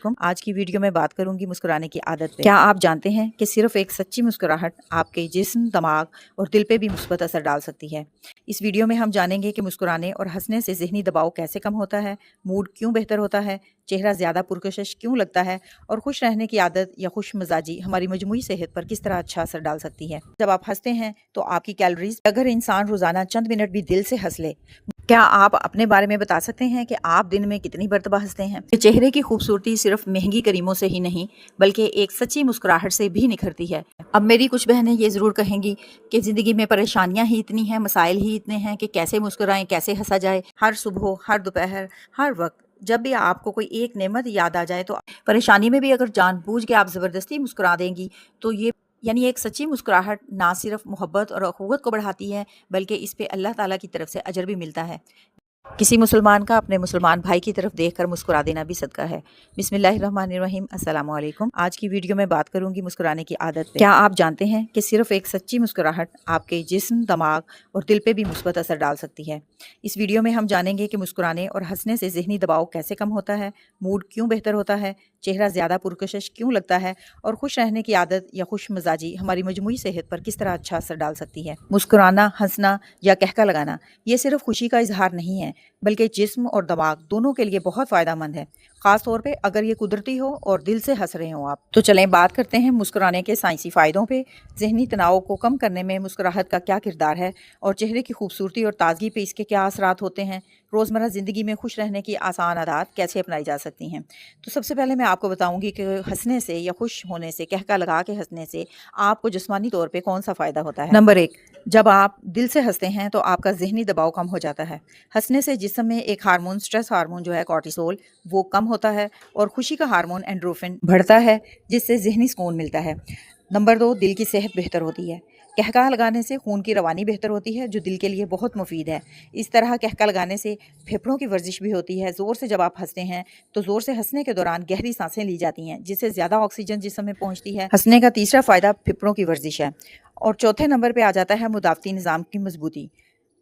अस्सलामुअलैकुम। आज की वीडियो में बात करूंगी मुस्कुराने की आदत पे। क्या आप जानते हैं कि सिर्फ एक सच्ची मुस्कुराहट आपके जिस्म, दिमाग और दिल पे भी मुस्बत असर डाल सकती है। इस वीडियो में हम जानेंगे कि मुस्कुराने और हंसने से ज़हनी दबाव कैसे कम होता है, मूड क्यों बेहतर होता है, चेहरा ज़्यादा पुरकशिश क्यों लगता है और खुश रहने की आदत या खुश मिजाजी हमारी मजमूई सेहत पर किस तरह अच्छा असर डाल सकती है। जब आप हंसते हैं तो आपकी कैलोरीज, अगर इंसान रोजाना चंद मिनट भी दिल से हंस ले। क्या आप अपने बारे में बता सकते हैं कि आप दिन में कितनी मरतबा हंसते हैं? चेहरे की खूबसूरती सिर्फ महंगी क्रीमों से ही नहीं बल्कि एक सच्ची मुस्कुराहट से भी निखरती है। अब मेरी कुछ बहनें ये ज़रूर कहेंगी कि ज़िंदगी में परेशानियां ही इतनी हैं, मसाइल ही इतने हैं कि कैसे मुस्कुराएं, कैसे हंसा जाए। हर सुबह, हर दोपहर, हर वक्त जब भी आपको कोई एक नेमत याद आ जाए तो परेशानी में भी अगर जानबूझ के आप ज़बरदस्ती मुस्कुरा देंगी तो ये यानी एक सच्ची मुस्कुराहट ना सिर्फ मोहब्बत और अखुवत को बढ़ाती है बल्कि इस पे अल्लाह ताला की तरफ से अजर भी मिलता है। किसी मुसलमान का अपने मुसलमान भाई की तरफ देखकर मुस्कुरा देना भी सदका है। बिस्मिल्लाहिर्रहमानिर्रहीम। अस्सलामु अलैकुम। आज की वीडियो में बात करूंगी मुस्कुराने की आदत पे। क्या आप जानते हैं कि सिर्फ एक सच्ची मुस्कुराहट आपके जिस्म, दिमाग और दिल पे भी मुस्बत असर डाल सकती है। इस वीडियो में हम जानेंगे कि मुस्कुराने और हंसने से ज़हनी दबाव कैसे कम होता है, मूड क्यों बेहतर होता है, चेहरा ज़्यादा पुरकशिश क्यों लगता है और खुश रहने की आदत या खुश मिजाजी हमारी मजमूई सेहत पर किस तरह अच्छा असर डाल सकती है। मुस्कुराना, हंसना या कहका लगाना ये सिर्फ खुशी का इजहार नहीं है बल्कि जिस्म और दिमाग दोनों के लिए बहुत फ़ायदेमंद है, ख़ास तौर पे अगर ये कुदरती हो और दिल से हंस रहे हो आप। तो चलें बात करते हैं मुस्कुराने के साइंसी फ़ायदों पे। ज़हनी तनाव को कम करने में मुस्कुराहट का क्या किरदार है और चेहरे की खूबसूरती और ताजगी पे इसके क्या असरात होते हैं। रोज़मर्रा ज़िंदगी में खुश रहने की आसान आदत कैसे अपनाई जा सकती हैं। तो सबसे पहले मैं आपको बताऊंगी कि हंसने से या खुश होने से, कहका लगा के हंसने से आपको जिस्मानी तौर पे कौन सा फ़ायदा होता है। नंबर 1, जब आप दिल से हंसते हैं तो आपका ज़हनी दबाव कम हो जाता है। हंसने से जिस्म में एक हार्मोन, स्ट्रेस हार्मोन जो है कॉर्टिसोल, वो कम होता है और खुशी का हार्मोन एंड्रोफिन बढ़ता है जिससे ज़हनी सुकून मिलता है। नंबर 2, दिल की सेहत बेहतर होती है। कहका लगाने से खून की रवानी बेहतर होती है जो दिल के लिए बहुत मुफीद है। इस तरह कहका लगाने से फेफड़ों की वर्जिश भी होती है। ज़ोर से जब आप हंसते हैं तो ज़ोर से हंसने के दौरान गहरी सांसें ली जाती हैं जिससे ज़्यादा ऑक्सीजन जिस्म में पहुंचती है। हंसने का तीसरा फ़ायदा फेफड़ों की वर्जिश है। और चौथे नंबर पे आ जाता है मुदाफ़ती निज़ाम की मजबूती।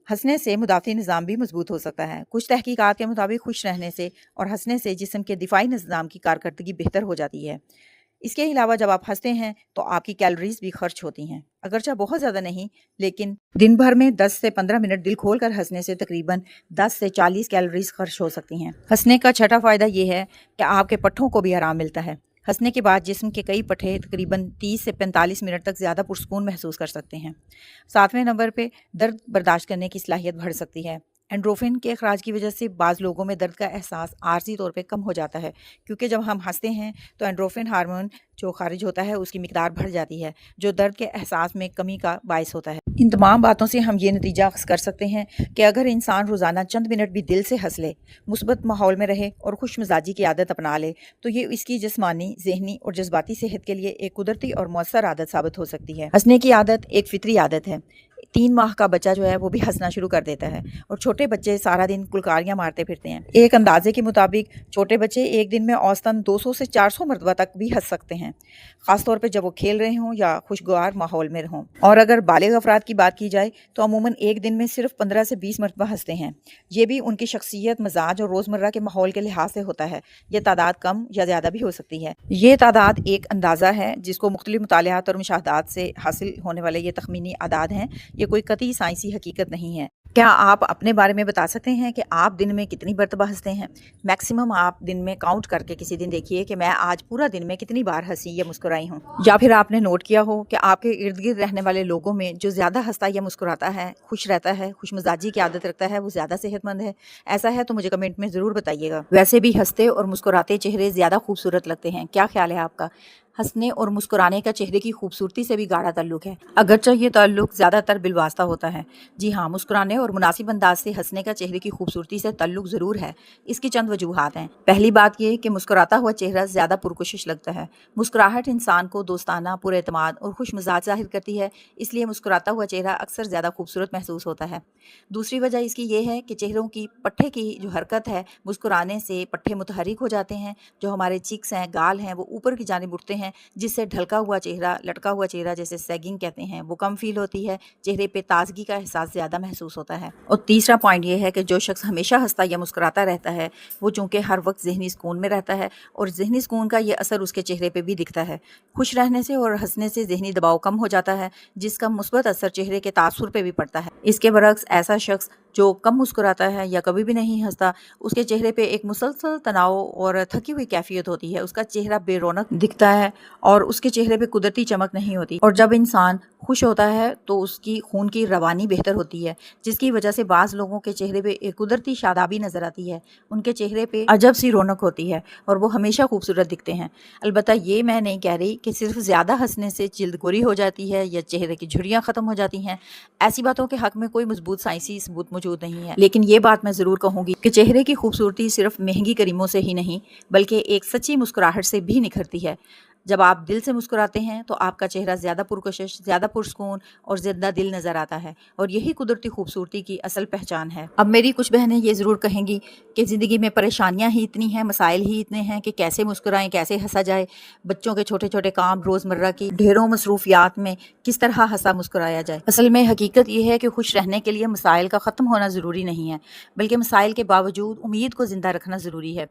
हंसने से मुदाफ़ी निज़ाम भी मजबूत हो सकता है। कुछ तहकीकात के मुताबिक खुश रहने से और हंसने से जिस्म के दिफाई निज़ाम की कारकर्दगी बेहतर हो जाती है। इसके अलावा जब आप हंसते हैं तो आपकी कैलोरीज भी खर्च होती हैं, अगरचे बहुत ज़्यादा नहीं, लेकिन दिन भर में 10 से 15 मिनट दिल खोल कर हंसने से तकरीबन 10 से 40 कैलोरीज खर्च हो सकती हैं। हंसने का छठा फ़ायदा ये है कि आपके पट्ठों को भी आराम मिलता है। हंसने के बाद जिस्म के कई पट्टे तकरीबन 30 से 45 मिनट तक ज़्यादा पुरस्कून महसूस कर सकते हैं। सातवें नंबर पे दर्द बर्दाश्त करने की सलाहियत बढ़ सकती है। एंड्रोफिन के अखराज की वजह से बाज़ लोगों में दर्द का एहसास आर्जी तौर पे कम हो जाता है, क्योंकि जब हम हंसते हैं तो एंड्रोफिन हार्मोन जो खारिज होता है उसकी मिकदार बढ़ जाती है जो दर्द के एहसास में कमी का बायस होता है। इन तमाम बातों से हम ये नतीजा अख्ज़ कर सकते हैं कि अगर इंसान रोज़ाना चंद मिनट भी दिल से हंस ले, मुस्बत माहौल में रहे और खुश मिजाजी की आदत अपना ले तो ये इसकी जिस्मानी, ज़हनी और जज्बाती सेहत के लिए एक कुदरती और मौसर आदत साबित हो सकती है। हंसने की आदत एक फितरी आदत है। 3 माह का बच्चा जो है वो भी हंसना शुरू कर देता है और छोटे बच्चे सारा दिन कुलकारियां मारते फिरते हैं। एक अंदाजे के मुताबिक छोटे बच्चे एक दिन में औसतन 200 से 400 मरतबा तक भी हंस सकते हैं, खासतौर पे जब वो खेल रहे हों या खुशगवार माहौल में हों। और अगर बालिग अफराद की बात की जाए तो अमूमन एक दिन में सिर्फ 15 से 20 मरतबा हंसते हैं। ये भी उनकी शख्सियत, मिजाज और रोज़मर्रा के माहौल के लिहाज से होता है। ये तादाद कम या ज़्यादा भी हो सकती है। ये तादाद एक अंदाज़ा है जिसको मुख्तलिफ मुतालियात और मुशाहदात से हासिल होने वाले ये तखमीनी आदाद हैं, ये कोई कतई साइंसी हकीकत नहीं है। क्या आप अपने बारे में बता सकते हैं कि आप दिन में कितनी मरतबा हंसते हैं? मैक्सिमम आप दिन में काउंट करके किसी दिन देखिए कि मैं आज पूरा दिन में कितनी बार हंसी या मुस्कुराई हूँ। या फिर आपने नोट किया हो कि आपके इर्द गिर्द रहने वाले लोगों में जो ज़्यादा हंसता या मुस्कुराता है, खुश रहता है, खुश मिजाजी की आदत रखता है, वो ज़्यादा सेहतमंद है? ऐसा है तो मुझे कमेंट में ज़रूर बताइएगा। वैसे भी हंसते और मुस्कुराते चेहरे ज़्यादा खूबसूरत लगते हैं, क्या ख्याल है आपका? हंसने और मुस्कुराने का चेहरे की खूबसूरती से भी गाढ़ा ताल्लुक है, अगरचे ये ताल्लुक ज़्यादातर बिलवास्ता होता है। जी हाँ, मुस्कुराने और मुनासिब अंदाज से हंसने का चेहरे की खूबसूरती से ताल्लुक ज़रूर है। इसकी चंद वजूहात हैं। पहली बात ये कि मुस्कुराता हुआ चेहरा ज़्यादा पुरकोशिश लगता है। मुस्कुराहट इंसान को दोस्ताना, पुरएतमाद और खुश मिजाज जाहिर करती है, इसलिए मुस्कुराता हुआ चेहरा अक्सर ज़्यादा खूबसूरत महसूस होता है। दूसरी वजह इसकी ये है कि चेहरों की पट्टे की जो हरकत है, मुस्कुराने से पट्टे मुतहरिक हो जाते हैं। जो हमारे चिक्स हैं, गाल हैं, वो ऊपर की जानिब उठते हैं ہیں جس سے ڈھلکا ہوا چہرہ، لٹکا ہوا چہرہ جیسے سیگنگ کہتے ہیں وہ کم فیل ہوتی ہے، چہرے پہ تازگی کا احساس زیادہ محسوس ہوتا ہے۔ اور تیسرا پوائنٹ یہ ہے کہ جو شخص ہمیشہ ہنستا یا مسکراتا رہتا ہے وہ چونکہ ہر وقت ذہنی سکون میں رہتا ہے اور ذہنی سکون کا یہ اثر اس کے چہرے پہ بھی دکھتا ہے۔ خوش رہنے سے اور ہنسنے سے ذہنی دباؤ کم ہو جاتا ہے جس کا مثبت اثر چہرے کے تاثر پہ بھی پڑتا ہے۔ اس کے برعکس ایسا شخص جو کم مسکراتا ہے یا کبھی بھی نہیں ہنستا، اس کے چہرے پہ ایک مسلسل تناؤ اور تھکی ہوئی کیفیت ہوتی ہے، اس کا چہرہ بے رونق دکھتا ہے اور اس کے چہرے پہ قدرتی چمک نہیں ہوتی۔ اور جب انسان خوش ہوتا ہے تو اس کی خون کی روانی بہتر ہوتی ہے، جس کی وجہ سے بعض لوگوں کے چہرے پہ ایک قدرتی شادابی نظر آتی ہے، ان کے چہرے پہ عجب سی رونق ہوتی ہے اور وہ ہمیشہ خوبصورت دکھتے ہیں۔ البتہ یہ میں نہیں کہہ رہی کہ صرف زیادہ ہنسنے سے جلد گوری ہو جاتی ہے یا چہرے کی جھریاں ختم ہو جاتی ہیں، ایسی باتوں کے حق میں کوئی مضبوط سائنسی ثبوت موجود نہیں ہے، لیکن یہ بات میں ضرور کہوں گی کہ چہرے کی خوبصورتی صرف مہنگی کریموں سے ہی نہیں بلکہ ایک سچی مسکراہٹ سے بھی نکھرتی ہے۔ جب آپ دل سے مسکراتے ہیں تو آپ کا چہرہ زیادہ پرکشش، زیادہ پرسکون اور زندہ دل نظر آتا ہے اور یہی قدرتی خوبصورتی کی اصل پہچان ہے۔ اب میری کچھ بہنیں یہ ضرور کہیں گی کہ زندگی میں پریشانیاں ہی اتنی ہیں، مسائل ہی اتنے ہیں کہ کیسے مسکرائیں، کیسے ہنسا جائے، بچوں کے چھوٹے چھوٹے کام، روزمرہ کی ڈھیروں مصروفیات میں کس طرح ہنسا مسکرایا جائے۔ اصل میں حقیقت یہ ہے کہ خوش رہنے کے لیے مسائل کا ختم ہونا ضروری نہیں ہے بلکہ مسائل کے باوجود امید کو زندہ رکھنا ضروری ہے۔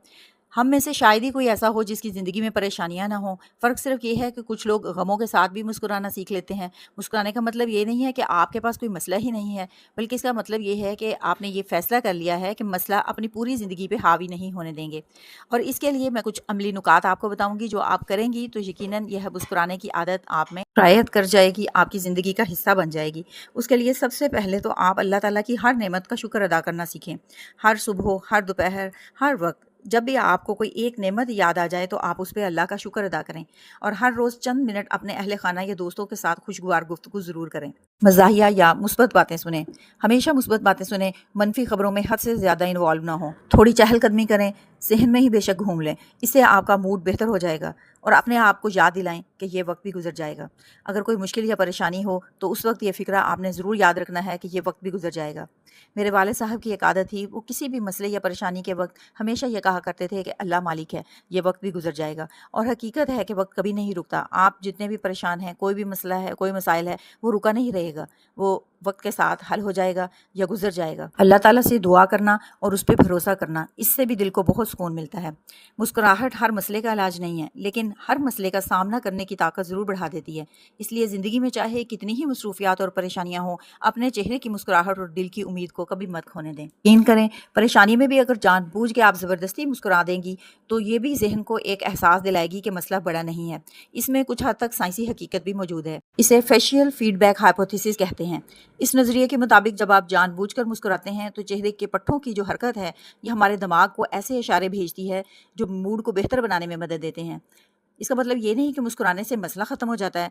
ہم میں سے شاید ہی کوئی ایسا ہو جس کی زندگی میں پریشانیاں نہ ہوں، فرق صرف یہ ہے کہ کچھ لوگ غموں کے ساتھ بھی مسکرانا سیکھ لیتے ہیں۔ مسکرانے کا مطلب یہ نہیں ہے کہ آپ کے پاس کوئی مسئلہ ہی نہیں ہے، بلکہ اس کا مطلب یہ ہے کہ آپ نے یہ فیصلہ کر لیا ہے کہ مسئلہ اپنی پوری زندگی پہ حاوی نہیں ہونے دیں گے۔ اور اس کے لیے میں کچھ عملی نکات آپ کو بتاؤں گی جو آپ کریں گی تو یقیناً یہ مسکرانے کی عادت آپ میں رعایت کر جائے گی، آپ کی زندگی کا حصہ بن جائے گی۔ اس کے لیے سب سے پہلے تو آپ اللہ تعالیٰ کی ہر نعمت کا شکر ادا کرنا سیکھیں۔ ہر صبح، ہر دوپہر، ہر وقت جب بھی آپ کو کوئی ایک نعمت یاد آ جائے تو آپ اس پہ اللہ کا شکر ادا کریں اور ہر روز چند منٹ اپنے اہل خانہ یا دوستوں کے ساتھ خوشگوار گفتگو ضرور کریں۔ مزاحیہ یا مثبت باتیں سنیں، ہمیشہ مثبت باتیں سنیں، منفی خبروں میں حد سے زیادہ انوالو نہ ہوں۔ تھوڑی چہل قدمی کریں، ذہن میں ہی بے شک گھوم لیں، اس سے آپ کا موڈ بہتر ہو جائے گا اور اپنے آپ کو یاد دلائیں کہ یہ وقت بھی گزر جائے گا۔ اگر کوئی مشکل یا پریشانی ہو تو اس وقت یہ فکرہ آپ نے ضرور یاد رکھنا ہے کہ یہ وقت بھی گزر جائے گا۔ میرے والد صاحب کی ایک عادت تھی، وہ کسی بھی مسئلے یا پریشانی کے وقت ہمیشہ یہ کہا کرتے تھے کہ اللہ مالک ہے، یہ وقت بھی گزر جائے گا۔ اور حقیقت ہے کہ وقت کبھی نہیں رکتا۔ آپ جتنے بھی پریشان ہیں، کوئی بھی مسئلہ ہے، کوئی مسائل ہے، وہ رکا نہیں رہے گا، وہ وقت کے ساتھ حل ہو جائے گا یا گزر جائے گا۔ اللہ تعالیٰ سے دعا کرنا اور اس پہ بھروسہ کرنا، اس سے بھی دل کو بہت سکون ملتا ہے۔ مسکراہٹ ہر مسئلے کا علاج نہیں ہے لیکن ہر مسئلے کا سامنا کرنے کی طاقت ضرور بڑھا دیتی ہے۔ اس لیے زندگی میں چاہے کتنی ہی مصروفیات اور پریشانیاں ہوں، اپنے چہرے کی مسکراہٹ اور دل کی امید کو کبھی مت کھونے دیں۔ یقین کریں، پریشانی میں بھی اگر جان بوجھ کے آپ زبردستی مسکرا دیں گی تو یہ بھی ذہن کو ایک احساس دلائے گی کہ مسئلہ بڑا نہیں ہے۔ اس میں کچھ حد تک سائنسی حقیقت بھی موجود ہے، اسے فیشیل فیڈ بیک ہائپوتھیسس کہتے ہیں۔ اس نظریے کے مطابق جب آپ جان بوجھ کر مسکراتے ہیں تو چہرے کے پٹھوں کی جو حرکت ہے یہ ہمارے دماغ کو ایسے اشارے بھیجتی ہے جو موڈ کو بہتر بنانے میں مدد دیتے ہیں۔ اس کا مطلب یہ نہیں کہ مسکرانے سے مسئلہ ختم ہو جاتا ہے،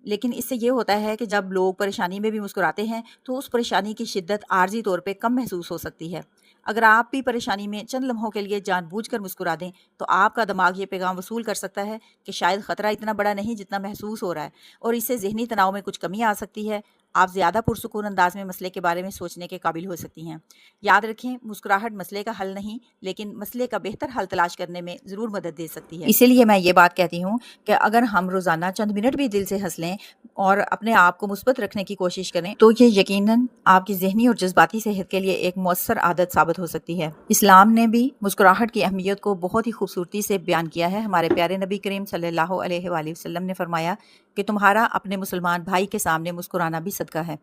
لیکن اس سے یہ ہوتا ہے کہ جب لوگ پریشانی میں بھی مسکراتے ہیں تو اس پریشانی کی شدت عارضی طور پہ کم محسوس ہو سکتی ہے۔ اگر آپ بھی پریشانی میں چند لمحوں کے لیے جان بوجھ کر مسکرا دیں تو آپ کا دماغ یہ پیغام وصول کر سکتا ہے کہ شاید خطرہ اتنا بڑا نہیں جتنا محسوس ہو رہا ہے، اور اس سے ذہنی تناؤ میں کچھ کمی آ سکتی ہے۔ آپ زیادہ پرسکون انداز میں مسئلے کے بارے میں سوچنے کے قابل ہو سکتی ہیں۔ یاد رکھیں، مسکراہٹ مسئلے کا حل نہیں لیکن مسئلے کا بہتر حل تلاش کرنے میں ضرور مدد دے سکتی ہے۔ اسی لیے میں یہ بات کہتی ہوں کہ اگر ہم روزانہ چند منٹ بھی دل سے ہنس لیں اور اپنے آپ کو مثبت رکھنے کی کوشش کریں تو یہ یقیناً آپ کی ذہنی اور جذباتی صحت کے لیے ایک مؤثر عادت ثابت ہو سکتی ہے۔ اسلام نے بھی مسکراہٹ کی اہمیت کو بہت ہی خوبصورتی سے بیان کیا ہے۔ ہمارے پیارے نبی کریم صلی اللہ علیہ وآلہ وسلم نے فرمایا کہ تمہارا اپنے مسلمان بھائی کے سامنے مسکرانا بھی صدقہ ہے۔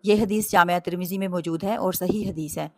یہ حدیث جامعہ ترمذی میں موجود ہے اور صحیح حدیث ہے۔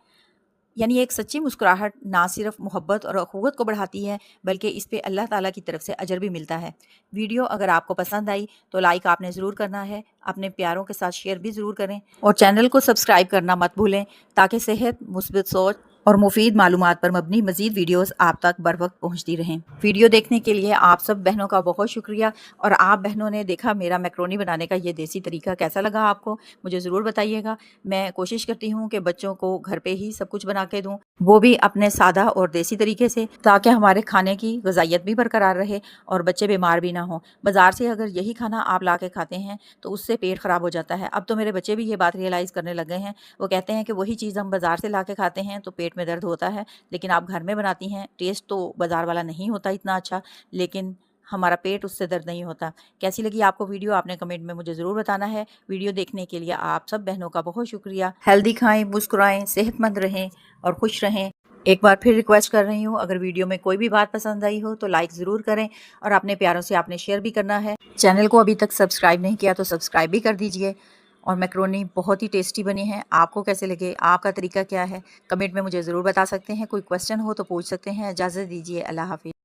یعنی ایک سچی مسکراہٹ نہ صرف محبت اور اخوت کو بڑھاتی ہے بلکہ اس پہ اللہ تعالیٰ کی طرف سے اجر بھی ملتا ہے۔ ویڈیو اگر آپ کو پسند آئی تو لائک آپ نے ضرور کرنا ہے، اپنے پیاروں کے ساتھ شیئر بھی ضرور کریں اور چینل کو سبسکرائب کرنا مت بھولیں تاکہ صحت، مثبت سوچ اور مفید معلومات پر مبنی مزید ویڈیوز آپ تک بر وقت پہنچتی رہیں۔ ویڈیو دیکھنے کے لیے آپ سب بہنوں کا بہت شکریہ، اور آپ بہنوں نے دیکھا میرا میکرونی بنانے کا یہ دیسی طریقہ کیسا لگا آپ کو، مجھے ضرور بتائیے گا۔ میں کوشش کرتی ہوں کہ بچوں کو گھر پہ ہی سب کچھ بنا کے دوں، وہ بھی اپنے سادہ اور دیسی طریقے سے، تاکہ ہمارے کھانے کی غذائیت بھی برقرار رہے اور بچے بیمار بھی نہ ہوں۔ بازار سے اگر یہی کھانا آپ لا کے کھاتے ہیں تو اس سے پیٹ خراب ہو جاتا ہے۔ اب تو میرے بچے بھی یہ بات ریئلائز کرنے لگے ہیں، وہ کہتے ہیں کہ وہی چیز ہم بازار سے لا کے کھاتے ہیں تو پیٹ میں درد ہوتا ہے، لیکن آپ گھر میں بناتی ہیں، ٹیسٹ تو بازار والا نہیں ہوتا اتنا اچھا، لیکن हमारा पेट उससे दर्द नहीं होता। कैसी लगी आपको वीडियो आपने कमेंट में मुझे ज़रूर बताना है। वीडियो देखने के लिए आप सब बहनों का बहुत शुक्रिया। हेल्दी खाएं, मुस्कुराएं, सेहतमंद रहें और खुश रहें। एक बार फिर रिक्वेस्ट कर रही हूँ, अगर वीडियो में कोई भी बात पसंद आई हो तो लाइक ज़रूर करें और अपने प्यारों से आपने शेयर भी करना है। चैनल को अभी तक सब्सक्राइब नहीं किया तो सब्सक्राइब भी कर दीजिए। और मैक्रोनी बहुत ही टेस्टी बनी है। आपको कैसे लगे, आपका तरीका क्या है, कमेंट में मुझे ज़रूर बता सकते हैं। कोई क्वेश्चन हो तो पूछ सकते हैं। इजाज़त दीजिए, अल्लाह हाफ़िज़।